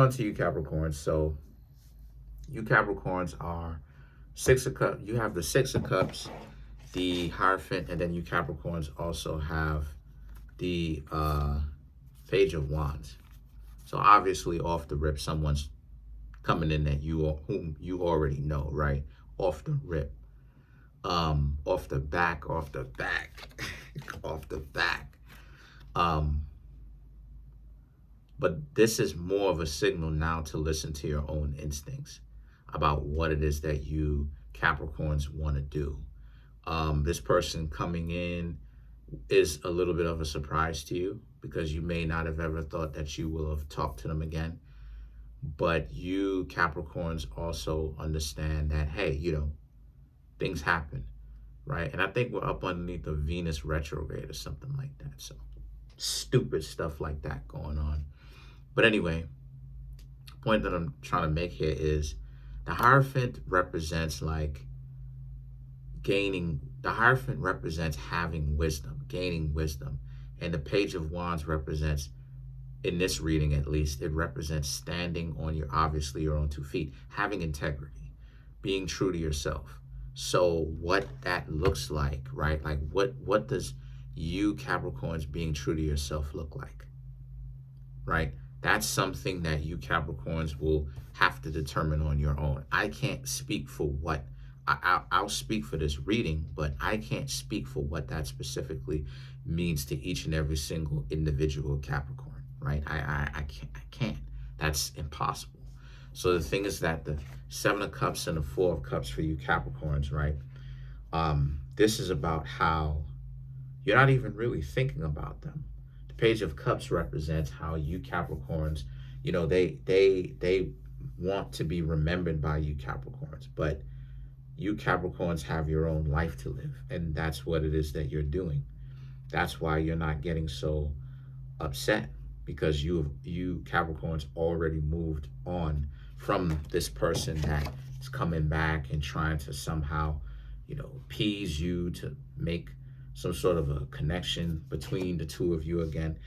On to you Capricorns. So you Capricorns are Six of Cups. You have the Six of Cups, the Hierophant, and then you Capricorns also have the Page of Wands. So obviously off the rip, someone's coming in that whom you already know, right? Off the rip. Off the back, off the back, off the back. But this is more of a signal now to listen to your own instincts about what it is that you Capricorns want to do. This person coming in is a little bit of a surprise to you because you may not have ever thought that you will have talked to them again. But you Capricorns also understand that, hey, things happen, right? And I think we're up underneath the Venus retrograde or something like that. So stupid stuff like that going on. But anyway, the point that I'm trying to make here is the Hierophant represents the Hierophant represents having wisdom, gaining wisdom. And the Page of Wands represents, in this reading at least, it represents standing on your own 2 feet, having integrity, being true to yourself. So what that looks like, right? Like what does you Capricorns being true to yourself look like, right? That's something that you Capricorns will have to determine on your own. I can't speak for what, I'll speak for this reading, but I can't speak for what that specifically means to each and every single individual Capricorn, right? I can't. That's impossible. So the thing is that the Seven of Cups and the Four of Cups for you Capricorns, right? This is about how you're not even really thinking about them. The Page of Cups represents how you Capricorns, they want to be remembered by you Capricorns, but you Capricorns have your own life to live, and that's what it is that you're doing. That's why you're not getting so upset, because you Capricorns already moved on from this person that is coming back and trying to somehow, appease you to make some sort of a connection between the two of you again.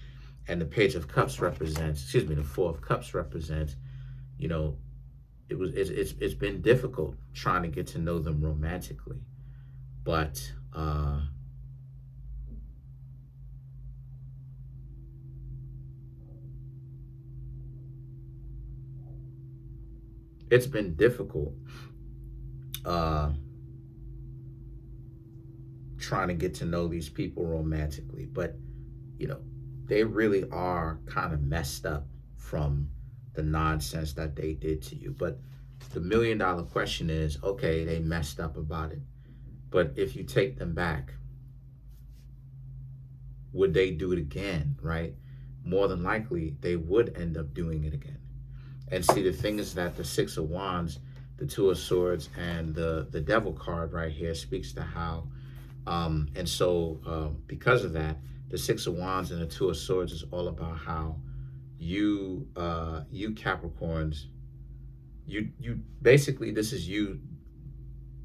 And the Page of Cups represents, the Four of Cups represents, it's been difficult trying to get to know them romantically, but it's been difficult trying to get to know these people romantically, but they really are kind of messed up from the nonsense that they did to you. But the $1 million question is, okay, they messed up about it, but if you take them back, would they do it again, right? More than likely, they would end up doing it again. And see, the thing is that the Six of Wands, the Two of Swords, and the Devil card right here speaks to how, because of that, the Six of Wands and the Two of Swords is all about how you Capricorns, you basically, this is you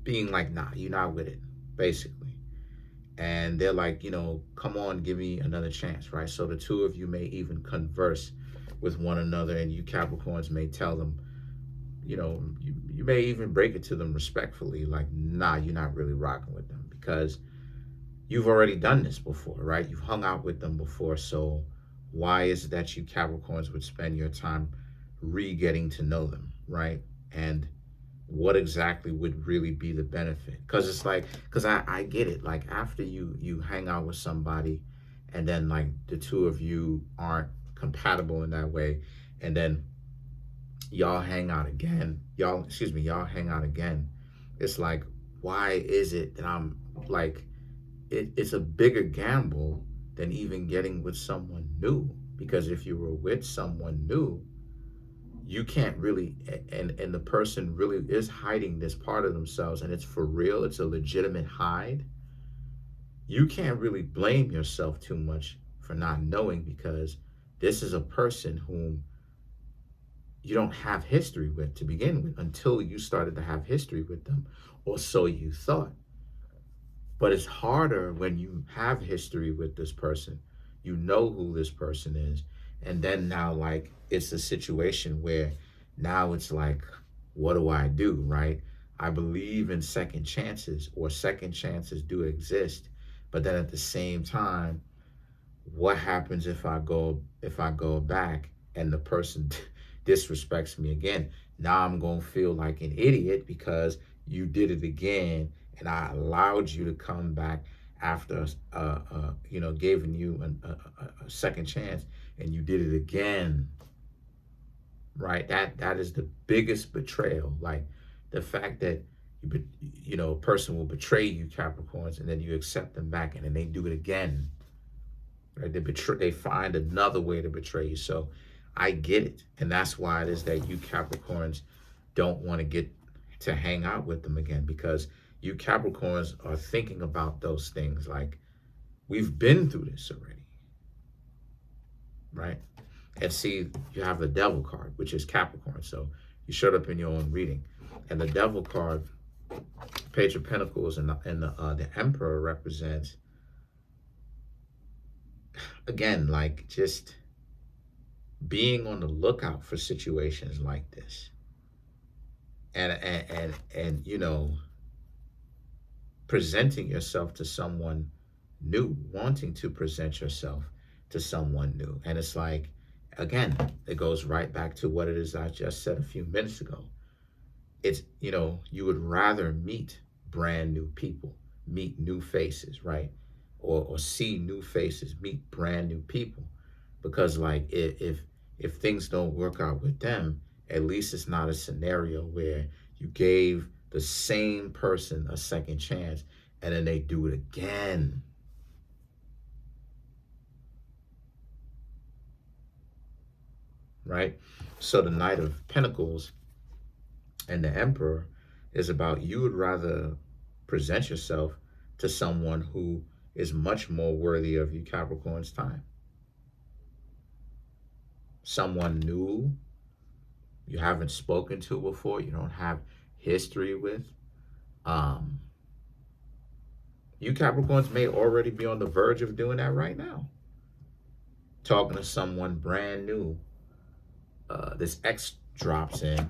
being like, nah, you're not with it, basically. And they're like, come on, give me another chance, right? So the two of you may even converse with one another, and you Capricorns may tell them, you may even break it to them respectfully, like, nah, you're not really rocking with them, because you've already done this before, right? You've hung out with them before, so why is it that you Capricorns would spend your time re-getting to know them, right? And what exactly would really be the benefit? Because I get it, like after you hang out with somebody and then like the two of you aren't compatible in that way, and then y'all hang out again, it's like, why is it that I'm like, it's a bigger gamble than even getting with someone new, because if you were with someone new, you can't really, and the person really is hiding this part of themselves, and it's for real, it's a legitimate hide. You can't really blame yourself too much for not knowing, because this is a person whom you don't have history with to begin with until you started to have history with them, or so you thought. But it's harder when you have history with this person. You know who this person is, And then now, like, it's a situation where now it's like, what do I do, right? I believe in second chances, or second chances do exist. But then at the same time, what happens if I go back and the person disrespects me again? Now I'm going to feel like an idiot because you did it again, and I allowed you to come back after giving you a second chance, and you did it again. Right? That is the biggest betrayal. Like, the fact that a person will betray you, Capricorns, and then you accept them back, and then they do it again. Right? They find another way to betray you. So I get it. And that's why it is that you Capricorns don't want to get to hang out with them again, because you Capricorns are thinking about those things like, we've been through this already. Right? And see, you have the Devil card, which is Capricorn. So you showed up in your own reading. And the Devil card, Page of Pentacles, and the Emperor represents, again, like, just being on the lookout for situations like this. And presenting yourself to someone new, wanting to present yourself to someone new. And it's like, again, it goes right back to what it is I just said a few minutes ago. It's, you would rather meet brand new people, meet new faces, right? Or see new faces, meet brand new people. Because, like, if things don't work out with them, at least it's not a scenario where you gave the same person a second chance and then they do it again. Right? So the Knight of Pentacles and the Emperor is about, you would rather present yourself to someone who is much more worthy of you Capricorn's time. Someone new you haven't spoken to before, you don't have history with. You Capricorns may already be on the verge of doing that right now. Talking to someone brand new. This X drops in,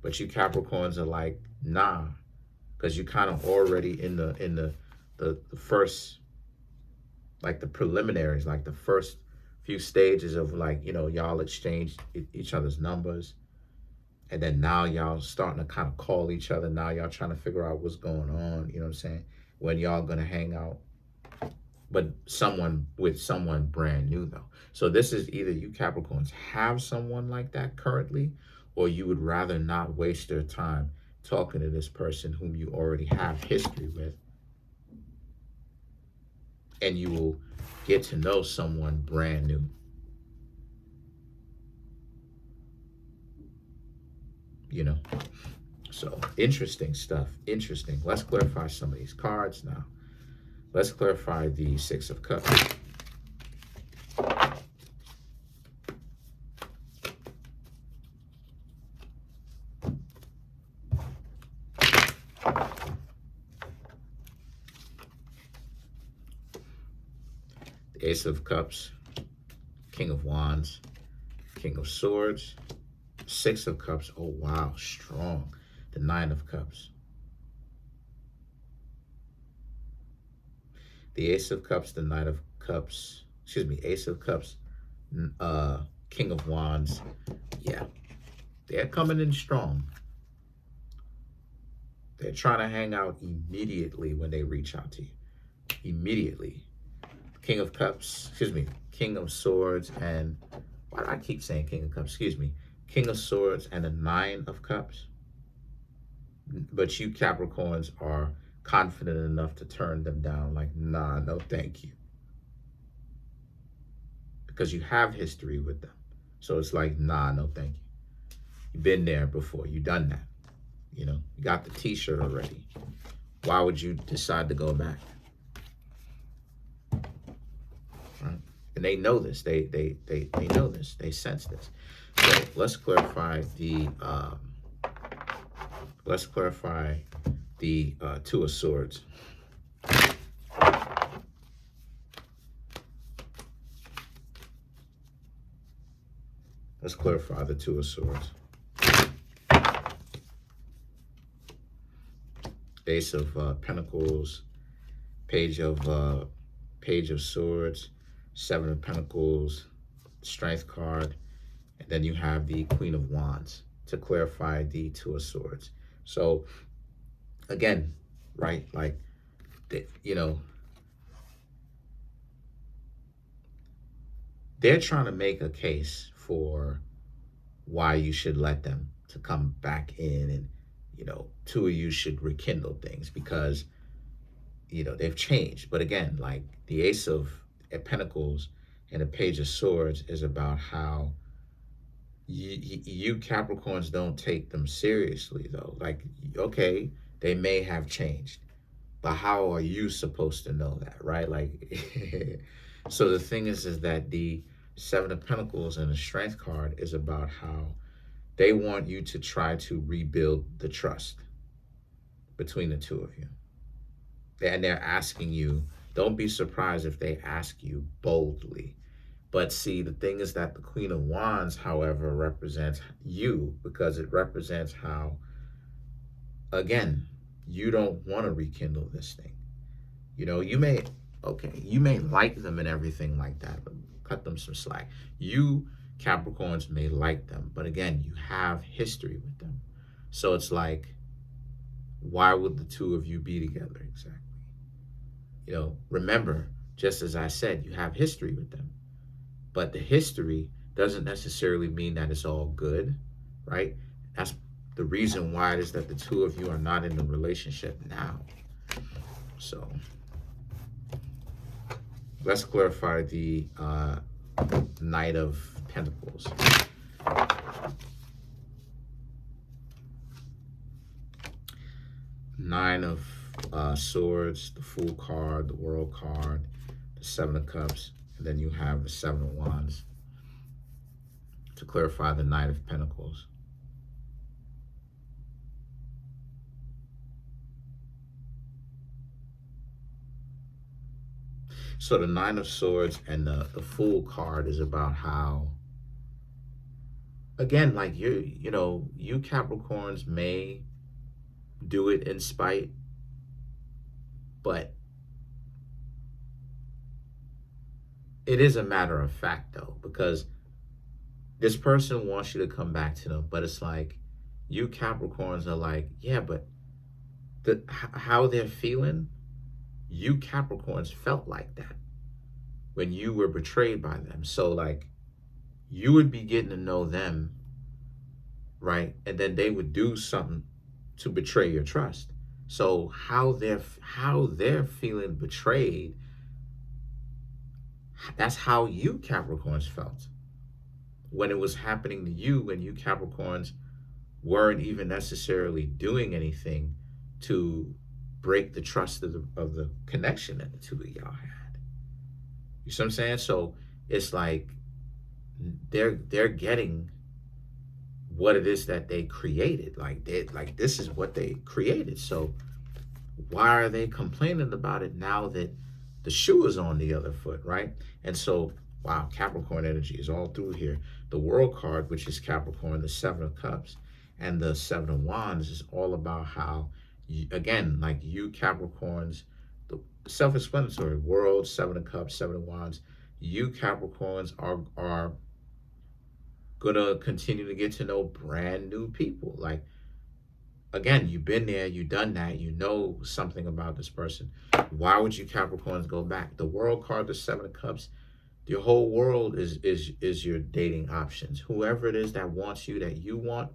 but you Capricorns are like, nah, because you kind of already in the first, like the preliminaries, like the first few stages of, like, y'all exchange each other's numbers, and then now y'all starting to kind of call each other. Now y'all trying to figure out what's going on, you know what I'm saying, when y'all gonna hang out. But with someone brand new, though. So this is either you Capricorns have someone like that currently, or you would rather not waste your time talking to this person whom you already have history with, and you will get to know someone brand new. So interesting stuff. Interesting. Let's clarify some of these cards now. Let's clarify the Six of Cups. The Ace of Cups, King of Wands, King of Swords, Six of Cups. Oh, wow, strong. The Nine of Cups. The Ace of Cups, the Knight of Cups, Ace of Cups, King of Wands. Yeah, they're coming in strong. They're trying to hang out immediately when they reach out to you. Immediately. King of Cups, King of Swords, and why do I keep saying King of Cups? King of Swords and the Nine of Cups. But you Capricorns are confident enough to turn them down, like, nah, no thank you, because you have history with them. So it's like, nah, no thank you. You've been there before. You've done that. You got the t-shirt already. Why would you decide to go back? Right? And they know this. They know this. They sense this. So let's clarify the Two of Swords. Let's clarify the Two of Swords. Ace of Pentacles, Page of Swords, Seven of Pentacles, Strength card, and then you have the Queen of Wands to clarify the Two of Swords. So again, right, like, you know, they're trying to make a case for why you should let them to come back in, and, you know, two of you should rekindle things because, you know, they've changed. But again, like the Ace of Pentacles and the Page of Swords is about how you Capricorns don't take them seriously, though. Like, okay, they may have changed, but how are you supposed to know that, right? Like, so the thing is that the Seven of Pentacles and the Strength card is about how they want you to try to rebuild the trust between the two of you. And they're asking you, don't be surprised if they ask you boldly. But see, the thing is that the Queen of Wands, however, represents you, because it represents how, again, you don't want to rekindle this thing. You know, you may like them and everything like that, but cut them some slack. You Capricorns may like them, but again, you have history with them. So it's like, why would the two of you be together exactly? You know, remember, just as I said, you have history with them. But the history doesn't necessarily mean that it's all good, right? That's the reason why it is that the two of you are not in a relationship now. So let's clarify the Knight of Pentacles. Nine of Swords, the Fool card, the World card, the Seven of Cups, and then you have the Seven of Wands to clarify the Knight of Pentacles. So the Nine of Swords and the Fool card is about how, again, like you Capricorns may do it in spite, but it is a matter of fact, though, because this person wants you to come back to them, but it's like you Capricorns are like, yeah, but how they're feeling, you Capricorns felt like that when you were betrayed by them. So like, you would be getting to know them, right? And then they would do something to betray your trust. So how they're feeling betrayed, that's how you Capricorns felt when it was happening to you, when you Capricorns weren't even necessarily doing anything to break the trust of the connection that the two of y'all had. You see what I'm saying? So it's like they're getting what it is that they created. Like this is what they created. So why are they complaining about it now that the shoe is on the other foot, right? And so, wow, Capricorn energy is all through here. The World card, which is Capricorn, the Seven of Cups, and the Seven of Wands is all about how, again, like you Capricorns, the self-explanatory, World, Seven of Cups, Seven of Wands, you Capricorns are gonna continue to get to know brand new people. Like, again, you've been there, you've done that, you know something about this person. Why would you Capricorns go back? The World card, the Seven of Cups, your whole world is your dating options. Whoever it is that wants you, that you want,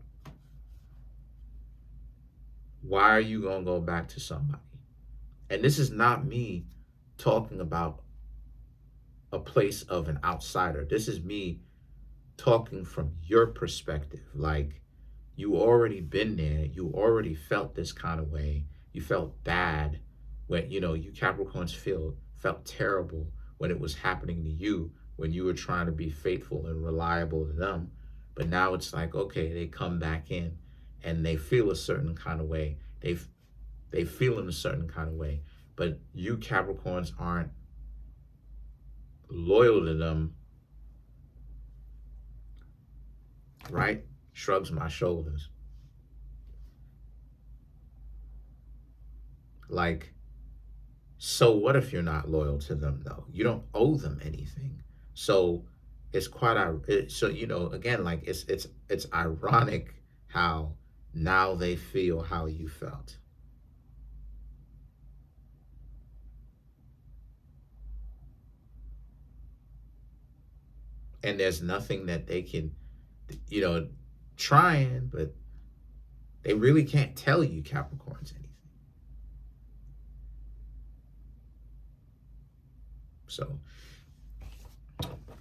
why are you gonna go back to somebody? And this is not me talking about a place of an outsider. This is me talking from your perspective. Like, you already been there, you already felt this kind of way, you felt bad when, you Capricorns felt terrible when it was happening to you, when you were trying to be faithful and reliable to them. But now it's like, okay, they come back in and they feel a certain kind of way, they feel in a certain kind of way, but you Capricorns aren't loyal to them right? Shrugs my shoulders. Like, so what if you're not loyal to them though? You don't owe them anything. So it's quite so again, like it's ironic how now they feel how you felt. And there's nothing that they can, you know, trying, but they really can't tell you Capricorns anything. So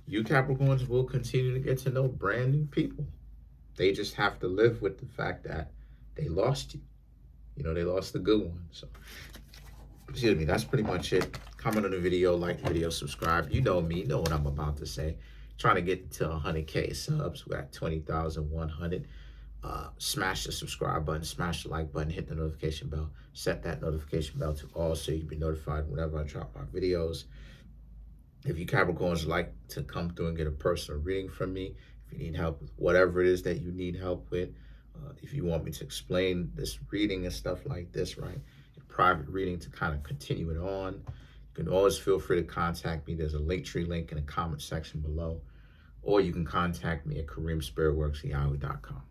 you Capricorns will continue to get to know brand new people. They just have to live with the fact that they lost you. They lost the good one. So, excuse me, that's pretty much it. Comment on the video, like the video, subscribe. You know me, you know what I'm about to say. Trying to get to 100K subs. We're at 20,100. Smash the subscribe button, smash the like button, hit the notification bell, set that notification bell to all so you can be notified whenever I drop my videos. If you Capricorns like to come through and get a personal reading from me, if you need help with whatever it is that you need help with, if you want me to explain this reading and stuff like this, right, a private reading to kind of continue it on, you can always feel free to contact me. There's a Linktree link in the comment section below, or you can contact me at Kareemspiritworks@yahoo.com.